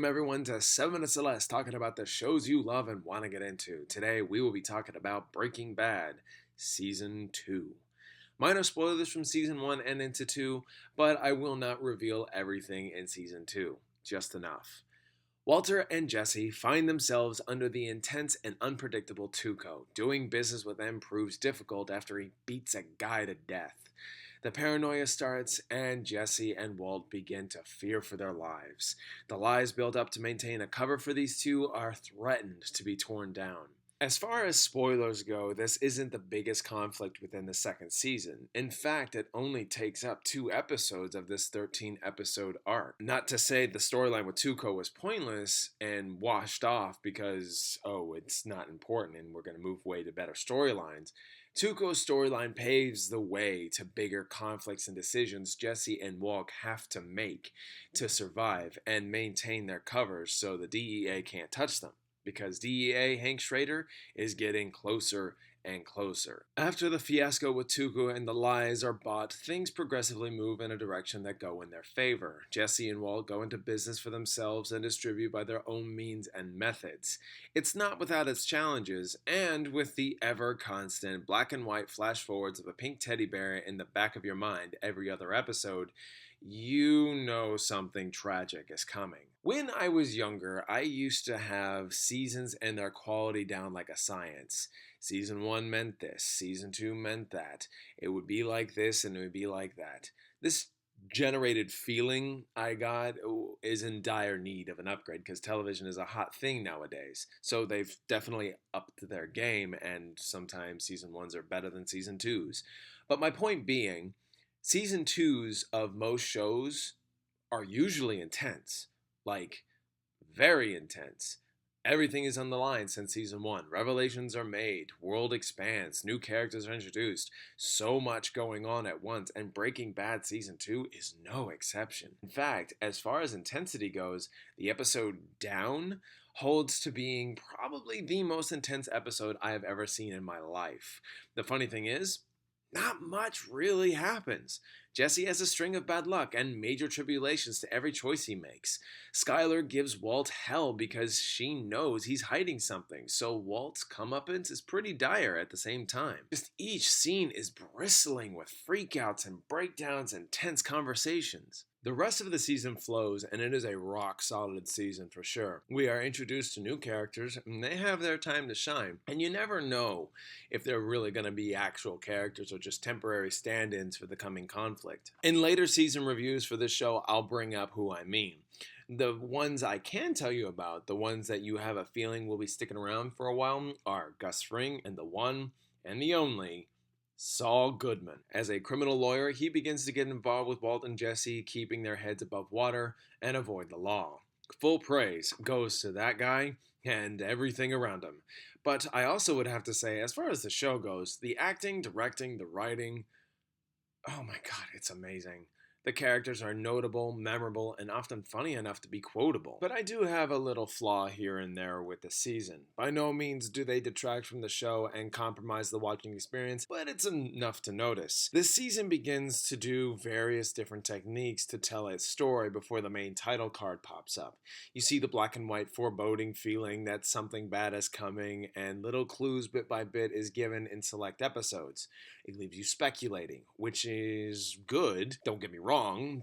everyone to 7 Minutes or Less, talking about the shows you love and want to get into. Today we will be talking about Breaking Bad Season 2. Minor spoilers from Season 1 and into 2, but I will not reveal everything in Season 2, just enough. Walter and Jesse find themselves under the intense and unpredictable Tuco. Doing business with him proves difficult after he beats a guy to death. The paranoia starts, and Jesse and Walt begin to fear for their lives. The lies built up to maintain a cover for these two are threatened to be torn down. As far as spoilers go, this isn't the biggest conflict within the second season. In fact, it only takes up 2 episodes of this 13-episode arc. Not to say the storyline with Tuco was pointless and washed off because, it's not important and we're going to move way to better storylines. Tuco's storyline paves the way to bigger conflicts and decisions Jesse and Walt have to make to survive and maintain their covers so the DEA can't touch them. Because DEA Hank Schrader is getting closer and closer. After the fiasco with Tuco and the lies are bought, things progressively move in a direction that go in their favor. Jesse and Walt go into business for themselves and distribute by their own means and methods. It's not without its challenges, and with the ever-constant black and white flash forwards of a pink teddy bear in the back of your mind every other episode, you know something tragic is coming. When I was younger, I used to have seasons and their quality down like a science. Season 1 meant this, Season 2 meant that. It would be like this and it would be like that. This generated feeling I got is in dire need of an upgrade because television is a hot thing nowadays. So they've definitely upped their game, and sometimes Season 1s are better than Season 2s. But my point being, Season 2s of most shows are usually intense. Like, very intense. Everything is on the line since Season 1. Revelations are made, world expands, new characters are introduced, so much going on at once, and Breaking Bad Season 2 is no exception. In fact, as far as intensity goes, the episode Down holds to being probably the most intense episode I have ever seen in my life. The funny thing is, not much really happens. Jesse has a string of bad luck and major tribulations to every choice he makes. Skyler gives Walt hell because she knows he's hiding something, so Walt's comeuppance is pretty dire at the same time. Just each scene is bristling with freakouts and breakdowns and tense conversations. The rest of the season flows, and it is a rock-solid season for sure. We are introduced to new characters, and they have their time to shine. And you never know if they're really going to be actual characters or just temporary stand-ins for the coming conflict. In later season reviews for this show, I'll bring up who I mean. The ones I can tell you about, the ones that you have a feeling will be sticking around for a while, are Gus Fring and the one and the only Saul Goodman. As a criminal lawyer, he begins to get involved with Walt and Jesse, keeping their heads above water and avoid the law. Full praise goes to that guy and everything around him. But I also would have to say, as far as the show goes, the acting, directing, the writing, oh my god, it's amazing. The characters are notable, memorable, and often funny enough to be quotable. But I do have a little flaw here and there with the season. By no means do they detract from the show and compromise the watching experience, but it's enough to notice. This season begins to do various different techniques to tell its story before the main title card pops up. You see the black and white foreboding feeling that something bad is coming, and little clues bit by bit is given in select episodes. It leaves you speculating, which is good, don't get me wrong,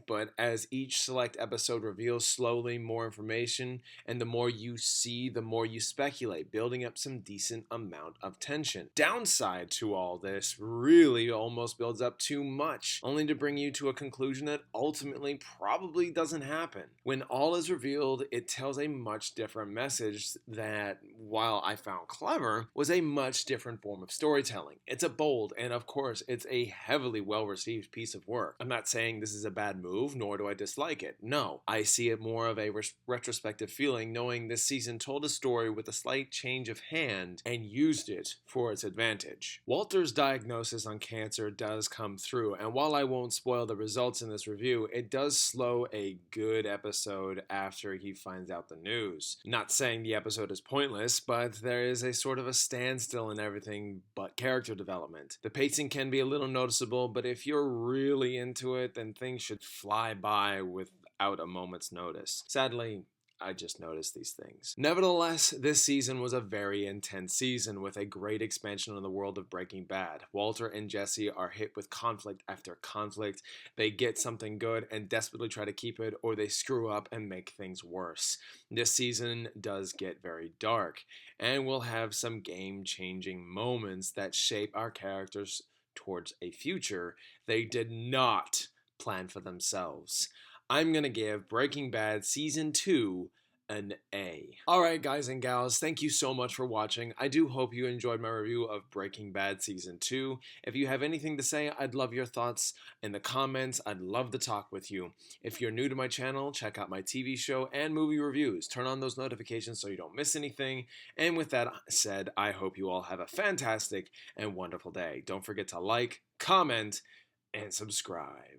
but as each select episode reveals slowly more information, and the more you see, the more you speculate, building up some decent amount of tension. Downside to all this really almost builds up too much, only to bring you to a conclusion that ultimately probably doesn't happen. When all is revealed, it tells a much different message that, while I found clever, was a much different form of storytelling. It's a bold and, of course, it's a heavily well-received piece of work. I'm not saying this is a bad move, nor do I dislike it. No, I see it more of a retrospective feeling, knowing this season told a story with a slight change of hand and used it for its advantage. Walter's diagnosis on cancer does come through, and while I won't spoil the results in this review, it does slow a good episode after he finds out the news. Not saying the episode is pointless, but there is a sort of a standstill in everything but character development. The pacing can be a little noticeable, but if you're really into it, then things should fly by without a moment's notice. Sadly, I just noticed these things. Nevertheless, this season was a very intense season with a great expansion on the world of Breaking Bad. Walter and Jesse are hit with conflict after conflict. They get something good and desperately try to keep it, or they screw up and make things worse. This season does get very dark, and we'll have some game-changing moments that shape our characters towards a future they did not plan for themselves. I'm going to give Breaking Bad Season 2 an A. Alright guys and gals, thank you so much for watching. I do hope you enjoyed my review of Breaking Bad Season 2. If you have anything to say, I'd love your thoughts in the comments. I'd love to talk with you. If you're new to my channel, check out my TV show and movie reviews. Turn on those notifications so you don't miss anything. And with that said, I hope you all have a fantastic and wonderful day. Don't forget to like, comment, and subscribe.